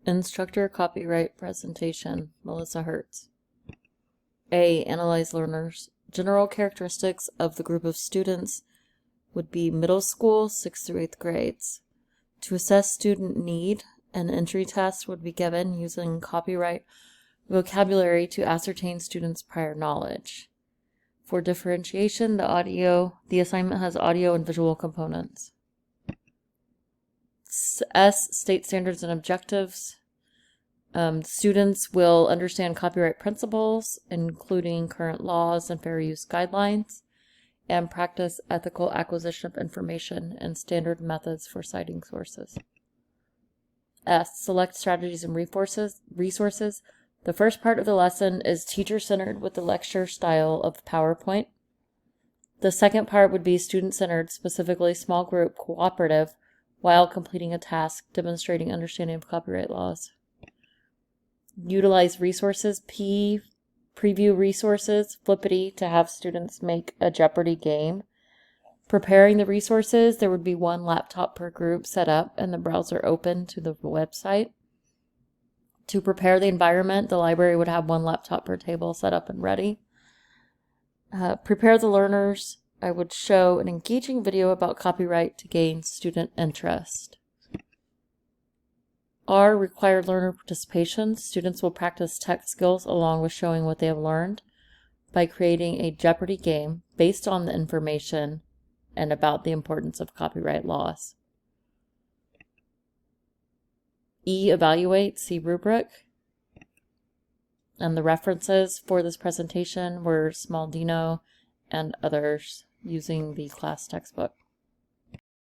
Instructor copyright presentation, Melissa Hertz. A. Analyze learners. General characteristics of the group of students would be middle school, 6th through 8th grades. To assess student need, an entry test would be given using copyright vocabulary to ascertain students' prior knowledge. For differentiation, the assignment has audio and visual components. S. State standards and objectives. Students will understand copyright principles, including current laws and fair use guidelines, and practice ethical acquisition of information and standard methods for citing sources. S. Select strategies and resources. The first part of the lesson is teacher-centered with the lecture style of PowerPoint. The second part would be student-centered, specifically small group cooperative, while completing a task demonstrating understanding of copyright laws. Utilize resources. P. Preview resources. Flippity to have students make a Jeopardy game. Preparing the resources, there would be one laptop per group set up and the browser open to the website. To prepare the environment, the library would have one laptop per table set up and ready. Prepare the learners. I would show an engaging video about copyright to gain student interest. R. Required learner participation. Students will practice tech skills along with showing what they have learned by creating a Jeopardy game based on the information and about the importance of copyright laws. E. Evaluate. See rubric. And the references for this presentation were Smaldino and others using the class textbook.